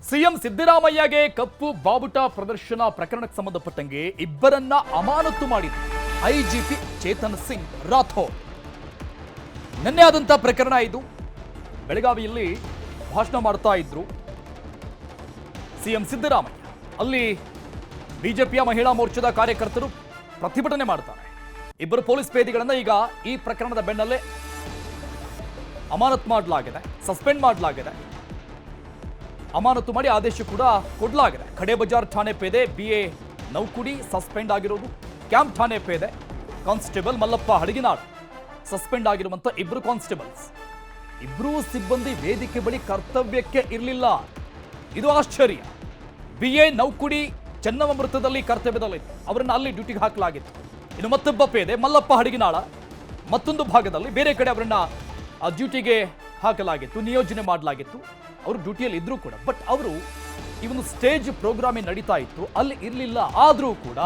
CM ಸಿದ್ದರಾಮಯ್ಯಗೆ ಕಪ್ಪು ಬಾವುಟ ಪ್ರದರ್ಶನ ಪ್ರಕರಣಕ್ಕೆ ಸಂಬಂಧಪಟ್ಟಂಗೆ ಇಬ್ಬರನ್ನ ಅಮಾನತು ಮಾಡಿದ್ರು ಐಜಿಪಿ ಚೇತನ್ ಸಿಂಗ್ ರಾಥೋಡ್. ನಿನ್ನೆ ಆದಂತ ಪ್ರಕರಣ ಇದು. ಬೆಳಗಾವಿಯಲ್ಲಿ ಭಾಷಣ ಮಾಡ್ತಾ ಇದ್ರು ಸಿಎಂ ಸಿದ್ದರಾಮಯ್ಯ. ಅಲ್ಲಿ ಬಿಜೆಪಿಯ ಮಹಿಳಾ ಮೋರ್ಚಾದ ಕಾರ್ಯಕರ್ತರು ಪ್ರತಿಭಟನೆ ಮಾಡ್ತಾರೆ. ಇಬ್ಬರು ಪೊಲೀಸ್ ಪೇದೆಗಳನ್ನ ಈಗ ಈ ಪ್ರಕರಣದ ಬೆನ್ನಲ್ಲೇ ಅಮಾನತು ಮಾಡಲಾಗಿದೆ, ಸಸ್ಪೆಂಡ್ ಮಾಡಲಾಗಿದೆ, ಅಮಾನತು ಮಾಡಿ ಆದೇಶ ಕೂಡ ಕೊಡಲಾಗಿದೆ. ಖಡೆ ಬಜಾರ್ ಠಾಣೆ ಪೇದೆ BA ನೌಕುಡಿ ಸಸ್ಪೆಂಡ್ ಆಗಿರೋದು. ಕ್ಯಾಂಪ್ ಠಾಣೆ ಪೇದೆ ಕಾನ್ಸ್ಟೇಬಲ್ ಮಲ್ಲಪ್ಪ ಹಡಗಿನಾಳ್ ಸಸ್ಪೆಂಡ್ ಆಗಿರುವಂತ ಇಬ್ಬರು ಕಾನ್ಸ್ಟೇಬಲ್ಸ್. ಇಬ್ಬರೂ ಸಿಬ್ಬಂದಿ ವೇದಿಕೆ ಬಳಿ ಕರ್ತವ್ಯಕ್ಕೆ ಇರಲಿಲ್ಲ. ಇದು ಆಶ್ಚರ್ಯ. BA ನೌಕುಡಿ ಚೆನ್ನಮೃತದಲ್ಲಿ ಕರ್ತವ್ಯದಲ್ಲಿತ್ತು, ಅವರನ್ನು ಅಲ್ಲಿ ಡ್ಯೂಟಿಗೆ ಹಾಕಲಾಗಿತ್ತು. ಇನ್ನು ಮತ್ತೊಬ್ಬ ಪೇದೆ ಮಲ್ಲಪ್ಪ ಹಡಗಿನಾಳ ಮತ್ತೊಂದು ಭಾಗದಲ್ಲಿ ಬೇರೆ ಕಡೆ ಅವರನ್ನ ಡ್ಯೂಟಿಗೆ ಹಾಕಲಾಗಿತ್ತು, ನಿಯೋಜನೆ ಮಾಡಲಾಗಿತ್ತು. ಅವರು ಡ್ಯೂಟಿಯಲ್ಲಿ ಇದ್ರೂ ಕೂಡ, ಬಟ್ ಅವರು ಈ ಒಂದು ಸ್ಟೇಜ್ ಪ್ರೋಗ್ರಾಮ್ ನಡೀತಾ ಇತ್ತು, ಅಲ್ಲಿ ಇರಲಿಲ್ಲ. ಆದರೂ ಕೂಡ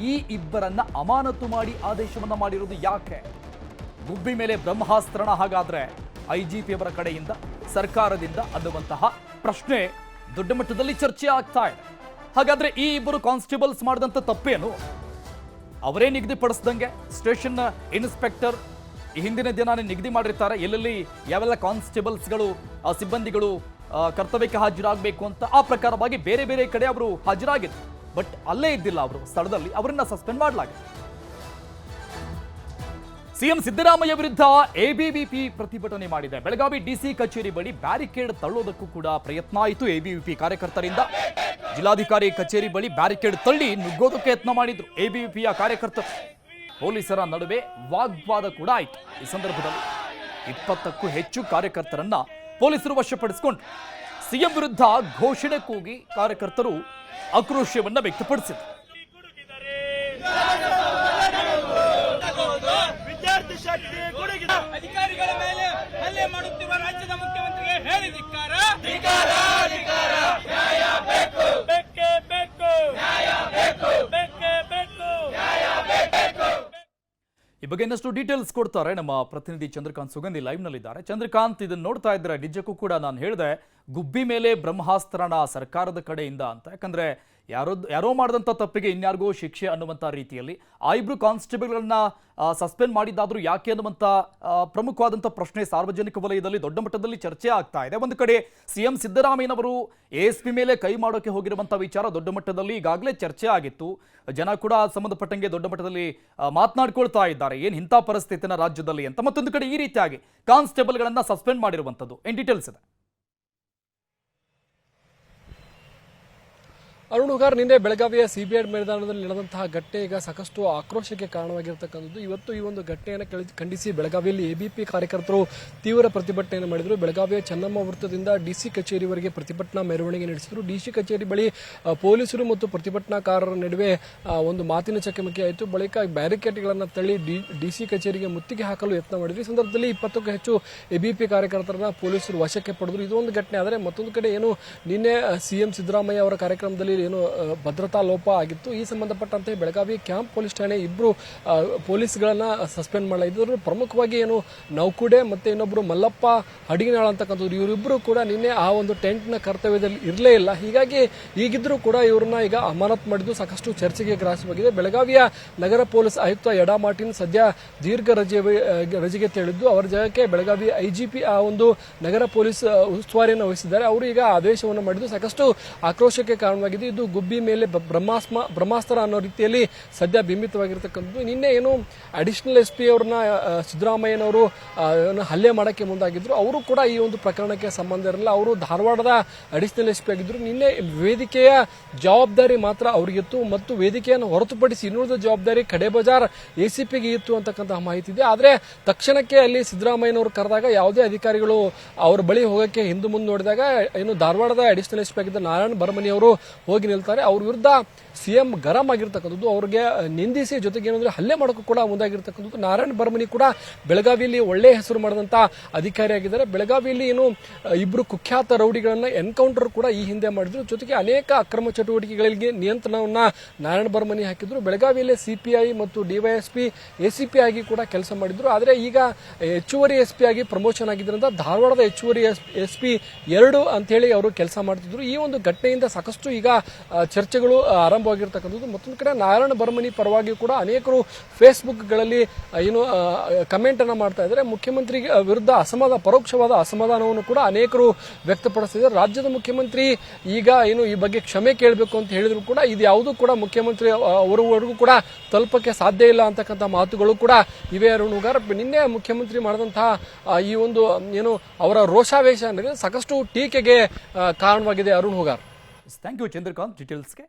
ಈ ಇಬ್ಬರನ್ನ ಅಮಾನತು ಮಾಡಿ ಆದೇಶವನ್ನ ಮಾಡಿರೋದು ಯಾಕೆ? ಗುಬ್ಬಿ ಮೇಲೆ ಬ್ರಹ್ಮಾಸ್ತ್ರಣ ಹಾಗಾದ್ರೆ IGP ಅವರ ಕಡೆಯಿಂದ, ಸರ್ಕಾರದಿಂದ ಅನ್ನುವಂತಹ ಪ್ರಶ್ನೆ ದೊಡ್ಡ ಮಟ್ಟದಲ್ಲಿ ಚರ್ಚೆ ಆಗ್ತಾ ಇದೆ. ಹಾಗಾದ್ರೆ ಈ ಇಬ್ಬರು ಕಾನ್ಸ್ಟೇಬಲ್ಸ್ ಮಾಡಿದಂತ ತಪ್ಪೇನು? ಅವರೇ ನಿಗದಿಪಡಿಸಿದಂಗೆ ಸ್ಟೇಷನ್ ಇನ್ಸ್ಪೆಕ್ಟರ್ ಈ ಹಿಂದಿನ ದಿನಾನೇ ನಿಗದಿ ಮಾಡಿರ್ತಾರೆ ಎಲ್ಲೆಲ್ಲಿ ಯಾವೆಲ್ಲ ಕಾನ್ಸ್ಟೇಬಲ್ಸ್ಗಳು ಸಿಬ್ಬಂದಿಗಳು ಕರ್ತವ್ಯಕ್ಕೆ ಹಾಜರಾಗಬೇಕು ಅಂತ. ಆ ಪ್ರಕಾರವಾಗಿ ಬೇರೆ ಬೇರೆ ಕಡೆ ಅವರು ಹಾಜರಾಗಿದ್ರು, ಬಟ್ ಅಲ್ಲೇ ಇದ್ದಿಲ್ಲ ಅವರು ಸ್ಥಳದಲ್ಲಿ. ಅವರನ್ನ ಸಸ್ಪೆಂಡ್ ಮಾಡಲಾಗಿದೆ. ಸಿಎಂ ಸಿದ್ದರಾಮಯ್ಯ ವಿರುದ್ಧ ABVP ಪ್ರತಿಭಟನೆ ಮಾಡಿದೆ. ಬೆಳಗಾವಿ DC ಕಚೇರಿ ಬಳಿ ಬ್ಯಾರಿಕೇಡ್ ತಳ್ಳೋದಕ್ಕೂ ಕೂಡ ಪ್ರಯತ್ನ ಆಯಿತು ABVP ಕಾರ್ಯಕರ್ತರಿಂದ. ಜಿಲ್ಲಾಧಿಕಾರಿ ಕಚೇರಿ ಬಳಿ ಬ್ಯಾರಿಕೇಡ್ ತಳ್ಳಿ ನುಗ್ಗೋದಕ್ಕೆ ಯತ್ನ ಮಾಡಿದ್ರು ABVPಯ ಕಾರ್ಯಕರ್ತರು. ಪೊಲೀಸರ ನಡುವೆ ವಾಗ್ವಾದ ಕೂಡ ಆಯಿತು. ಈ ಸಂದರ್ಭದಲ್ಲಿ 20ಕ್ಕೂ ಹೆಚ್ಚು ಕಾರ್ಯಕರ್ತರನ್ನ ಪೊಲೀಸರು ವಶಪಡಿಸಿಕೊಂಡ್ರು. ಸಿಎಂ ವಿರುದ್ಧ ಘೋಷಣೆ ಕೂಗಿ ಕಾರ್ಯಕರ್ತರು ಆಕ್ರೋಶವನ್ನ ವ್ಯಕ್ತಪಡಿಸಿದರು. ಅಧಿಕಾರಿಗಳ ಮೇಲೆ ಹಲ್ಲೆ ಮಾಡುತ್ತಿರುವ ರಾಜ್ಯದ ಮುಖ್ಯಮಂತ್ರಿಗೆ ಹೇಳಿ ಧಿಕ್ಕಾರ. ಈ ಬಗ್ಗೆ ಇನ್ನಷ್ಟು ಡೀಟೇಲ್ಸ್ ಕೊಡ್ತಾರೆ ನಮ್ಮ ಪ್ರತಿನಿಧಿ ಚಂದ್ರಕಾಂತ್ ಸುಗಂಧಿ ಲೈವ್ ನಲ್ಲಿದ್ದಾರೆ. ಚಂದ್ರಕಾಂತ್, ಇದನ್ನ ನೋಡ್ತಾ ಇದ್ರೆ ನಿಜಕ್ಕೂ ಕೂಡ ನಾನು ಹೇಳಿದೆ ಗುಬ್ಬಿ ಮೇಲೆ ಬ್ರಹ್ಮಾಸ್ತ್ರಣ ಸರ್ಕಾರದ ಕಡೆಯಿಂದ ಅಂತ. ಯಾಕಂದ್ರೆ ಯಾರೋ ಮಾಡಿದಂಥ ತಪ್ಪಿಗೆ ಇನ್ಯಾರಿಗೋ ಶಿಕ್ಷೆ ಅನ್ನುವಂಥ ರೀತಿಯಲ್ಲಿ ಆ ಇಬ್ರು ಕಾನ್ಸ್ಟೇಬಲ್ಗಳನ್ನ ಸಸ್ಪೆಂಡ್ ಮಾಡಿದ್ದಾದ್ರೂ ಯಾಕೆ ಅನ್ನುವಂಥ ಪ್ರಮುಖವಾದಂಥ ಪ್ರಶ್ನೆ ಸಾರ್ವಜನಿಕ ವಲಯದಲ್ಲಿ ದೊಡ್ಡ ಮಟ್ಟದಲ್ಲಿ ಚರ್ಚೆ ಆಗ್ತಾ ಇದೆ. ಒಂದು ಕಡೆ ಸಿಎಂ ಸಿದ್ದರಾಮಯ್ಯನವರು ASP ಮೇಲೆ ಕೈ ಮಾಡೋಕೆ ಹೋಗಿರುವಂಥ ವಿಚಾರ ದೊಡ್ಡ ಮಟ್ಟದಲ್ಲಿ ಈಗಾಗಲೇ ಚರ್ಚೆ ಆಗಿತ್ತು. ಜನ ಕೂಡ ಸಂಬಂಧಪಟ್ಟಂಗೆ ದೊಡ್ಡ ಮಟ್ಟದಲ್ಲಿ ಮಾತನಾಡ್ಕೊಳ್ತಾ ಇದ್ದಾರೆ, ಏನು ಇಂಥ ಪರಿಸ್ಥಿತಿನ ರಾಜ್ಯದಲ್ಲಿ ಅಂತ. ಮತ್ತೊಂದು ಕಡೆ ಈ ರೀತಿಯಾಗಿ ಕಾನ್ಸ್ಟೇಬಲ್ಗಳನ್ನ ಸಸ್ಪೆಂಡ್ ಮಾಡಿರುವಂಥದ್ದು. ಏನು ಡೀಟೇಲ್ಸ್ ಇದೆ? ಅರುಣ್ ಹುಗಾರ್, ನಿನ್ನೆ ಬೆಳಗಾವಿಯ CBI ಮೈದಾನದಲ್ಲಿ ನಡೆದಂತಹ ಘಟನೆ ಈಗ ಸಾಕಷ್ಟು ಆಕ್ರೋಶಕ್ಕೆ ಕಾರಣವಾಗಿರತಕ್ಕಂಥದ್ದು. ಇವತ್ತು ಈ ಒಂದು ಘಟನೆಯನ್ನು ಖಂಡಿಸಿ ಬೆಳಗಾವಿಯಲ್ಲಿ ABP ಕಾರ್ಯಕರ್ತರು ತೀವ್ರ ಪ್ರತಿಭಟನೆಯನ್ನು ಮಾಡಿದರು. ಬೆಳಗಾವಿಯ ಚೆನ್ನಮ್ಮ ವೃತ್ತದಿಂದ DC ಕಚೇರಿವರೆಗೆ ಪ್ರತಿಭಟನಾ ಮೆರವಣಿಗೆ ನಡೆಸಿದರು. DC ಕಚೇರಿ ಬಳಿ ಪೊಲೀಸರು ಮತ್ತು ಪ್ರತಿಭಟನಾಕಾರರ ನಡುವೆ ಒಂದು ಮಾತಿನ ಚಕಮಕಿ ಆಯಿತು. ಬಳಿಕ ಬ್ಯಾರಿಕೇಡ್ಗಳನ್ನು ತಳ್ಳಿ DC ಕಚೇರಿಗೆ ಮುತ್ತಿಗೆ ಹಾಕಲು ಯತ್ನ ಮಾಡಿದರು. ಈ ಸಂದರ್ಭದಲ್ಲಿ 20ಕ್ಕೂ ಹೆಚ್ಚು ABP ಕಾರ್ಯಕರ್ತರನ್ನ ಪೊಲೀಸರು ವಶಕ್ಕೆ ಪಡೆದರು. ಇದೊಂದು ಘಟನೆ. ಆದರೆ ಮತ್ತೊಂದು ಕಡೆ ಏನು ನಿನ್ನೆ CM ಸಿದ್ದರಾಮಯ್ಯ ಅವರ ಕಾರ್ಯಕ್ರಮದಲ್ಲಿ ಏನು ಭದ್ರತಾ ಲೋಪ ಆಗಿತ್ತು, ಈ ಸಂಬಂಧಪಟ್ಟಂತೆ ಬೆಳಗಾವಿ ಕ್ಯಾಂಪ್ ಪೊಲೀಸ್ ಠಾಣೆ ಇಬ್ಬರು ಪೊಲೀಸ್ಗಳನ್ನ ಸಸ್ಪೆಂಡ್ ಮಾಡಲಾಗಿದ್ದು. ಪ್ರಮುಖವಾಗಿ ಏನು ನೌಕುಡೆ ಮತ್ತೆ ಇನ್ನೊಬ್ರು ಮಲ್ಲಪ್ಪ ಹಡಗಿನಾಳ ಅಂತಕ್ಕಂಥದ್ದು, ಇವರಿಬ್ಬರು ಕೂಡ ನಿನ್ನೆ ಆ ಒಂದು ಟೆಂಟ್ನ ಕರ್ತವ್ಯದಲ್ಲಿ ಇರಲೇ ಇಲ್ಲ. ಹೀಗಾಗಿ ಈಗಿದ್ರೂ ಕೂಡ ಇವ್ರನ್ನ ಈಗ ಅಮಾನತ್ ಮಾಡಿದ್ದು ಸಾಕಷ್ಟು ಚರ್ಚೆಗೆ ಗ್ರಾಸವಾಗಿದೆ. ಬೆಳಗಾವಿಯ ನಗರ ಪೊಲೀಸ್ ಆಯುಕ್ತ ಯಡಾ ಮಾರ್ಟಿನ್ ಸದ್ಯ ದೀರ್ಘ ರಜೆಗೆ ತೆರಳಿದ್ದು, ಅವರ ಜಾಗಕ್ಕೆ ಬೆಳಗಾವಿ IGP ಆ ಒಂದು ನಗರ ಪೊಲೀಸ್ ಉಸ್ತುವಾರಿಯನ್ನು ವಹಿಸಿದ್ದಾರೆ. ಅವರು ಈಗ ಆದೇಶವನ್ನು ಮಾಡಿದ್ದು ಸಾಕಷ್ಟು ಆಕ್ರೋಶಕ್ಕೆ ಕಾರಣವಾಗಿದೆ. ಇದು ಗುಬ್ಬಿ ಮೇಲೆ ಬ್ರಹ್ಮಾಸ್ತ್ರ ಅನ್ನೋ ರೀತಿಯಲ್ಲಿ ಸದ್ಯ ಬಿಂಬಿತವಾಗಿರ್ತಕ್ಕಂಥದ್ದು. ನಿನ್ನೆ ಏನು ಅಡಿಷನಲ್ SP ಅವ್ರನ್ನ ಸಿದ್ದರಾಮಯ್ಯನವರು ಹಲ್ಲೆ ಮಾಡಕ್ಕೆ ಮುಂದಾಗಿದ್ರು, ಅವರು ಕೂಡ ಈ ಒಂದು ಪ್ರಕರಣಕ್ಕೆ ಸಂಬಂಧ ಇರಲಿಲ್ಲ. ಅವರು ಧಾರವಾಡದ ಅಡಿಷನಲ್ SP ಆಗಿದ್ರು. ನಿನ್ನೆ ವೇದಿಕೆಯ ಜವಾಬ್ದಾರಿ ಮಾತ್ರ ಅವರಿಗಿತ್ತು ಮತ್ತು ವೇದಿಕೆಯನ್ನು ಹೊರತುಪಡಿಸಿ ಇನ್ನುಳಿದ ಜವಾಬ್ದಾರಿ ಖಡೆ ಬಜಾರ್ ACPಗೆ ಇತ್ತು ಅಂತಕ್ಕಂತಹ ಮಾಹಿತಿ ಇದೆ. ಆದರೆ ತಕ್ಷಣಕ್ಕೆ ಅಲ್ಲಿ ಸಿದ್ದರಾಮಯ್ಯನವರು ಕರೆದಾಗ ಯಾವುದೇ ಅಧಿಕಾರಿಗಳು ಅವರ ಬಳಿ ಹೋಗಕ್ಕೆ ಹಿಂದೆ ಮುಂದೆ ನೋಡಿದಾಗ ಏನು ಧಾರವಾಡದ ಅಡಿಷನಲ್ SP ಆಗಿದ್ದ ನಾರಾಯಣ ಬರಮನಿ ಅವರು ಹೋಗಿ ನಿಲ್ತಾರೆ. ಅವ್ರ ವಿರುದ್ಧ ಸಿಎಂ ಗರಂ ಆಗಿರ್ತಕ್ಕಂಥದ್ದು, ಅವ್ರಿಗೆ ನಿಂದಿಸಿ ಜೊತೆಗೆ ಏನಂದ್ರೆ ಹಲ್ಲೆ ಮಾಡೋಕ್ಕೂ ಕೂಡ ಮುಂದಾಗಿರ್ತಕ್ಕಂಥದ್ದು. ನಾರಾಯಣ್ ಬರ್ಮನಿ ಕೂಡ ಬೆಳಗಾವಿಯಲ್ಲಿ ಒಳ್ಳೆ ಹೆಸರು ಮಾಡಿದಂತ ಅಧಿಕಾರಿಯಾಗಿದ್ದಾರೆ. ಬೆಳಗಾವಿಯಲ್ಲಿ ಏನು ಇಬ್ರು ಕುಖ್ಯಾತ ರೌಡಿಗಳನ್ನ ಎನ್ಕೌಂಟರ್ ಕೂಡ ಈ ಹಿಂದೆ ಮಾಡಿದ್ರು. ಜೊತೆಗೆ ಅನೇಕ ಅಕ್ರಮ ಚಟುವಟಿಕೆಗಳಿಗೆ ನಿಯಂತ್ರಣವನ್ನ ನಾರಾಯಣ್ ಬರ್ಮನಿ ಹಾಕಿದ್ರು. ಬೆಳಗಾವಿಯಲ್ಲಿ ಸಿಪಿಐ ಮತ್ತು ಡಿವೈಎಸ್ಪಿ ಎಸಿಪಿ ಆಗಿ ಕೂಡ ಕೆಲಸ ಮಾಡಿದ್ರು. ಆದ್ರೆ ಈಗ ಹೆಚ್ಚುವರಿ ಎಸ್ಪಿ ಆಗಿ ಪ್ರಮೋಷನ್ ಆಗಿದ್ರಿಂದ ಧಾರವಾಡದ ಹೆಚ್ಚುವರಿ ಎಸ್ಪಿ 2 ಅಂತ ಹೇಳಿ ಅವರು ಕೆಲಸ ಮಾಡ್ತಿದ್ರು. ಈ ಒಂದು ಘಟನೆಯಿಂದ ಸಾಕಷ್ಟು ಈಗ ಚರ್ಚೆಗಳು ಆರಂಭವಾಗಿರ್ತಕ್ಕಂಥದ್ದು. ಮತ್ತೊಂದು ಕಡೆ ನಾರಾಯಣ ಬರ್ಮನಿ ಪರವಾಗಿ ಕೂಡ ಅನೇಕರು ಫೇಸ್ಬುಕ್ಗಳಲ್ಲಿ ಏನು ಕಮೆಂಟ್ ಅನ್ನ ಮಾಡ್ತಾ ಇದ್ದಾರೆ. ಮುಖ್ಯಮಂತ್ರಿ ವಿರುದ್ಧ ಪರೋಕ್ಷವಾದ ಅಸಮಾಧಾನವನ್ನು ಕೂಡ ಅನೇಕರು ವ್ಯಕ್ತಪಡಿಸಿದ್ದಾರೆ. ರಾಜ್ಯದ ಮುಖ್ಯಮಂತ್ರಿ ಈಗ ಏನು ಈ ಬಗ್ಗೆ ಕ್ಷಮೆ ಕೇಳಬೇಕು ಅಂತ ಹೇಳಿದ್ರು ಕೂಡ ಇದು ಯಾವುದೂ ಕೂಡ ಮುಖ್ಯಮಂತ್ರಿ ಅವರವರೆಗೂ ಕೂಡ ತಲುಪಕ್ಕೆ ಸಾಧ್ಯ ಇಲ್ಲ ಅಂತಕ್ಕಂಥ ಮಾತುಗಳು ಕೂಡ ಇವೆ. ಅರುಣ್ ಹುಗಾರ್ ನಿನ್ನೆ ಮುಖ್ಯಮಂತ್ರಿ ಮಾಡಿದಂತಹ ಈ ಒಂದು ಏನು ಅವರ ರೋಷಾವೇಶ ಅಂದರೆ ಸಾಕಷ್ಟು ಟೀಕೆಗೆ ಕಾರಣವಾಗಿದೆ. Arun Hugar, thank you Chandrakant ಡೀಟೇಲ್ಸ್ಗೆ.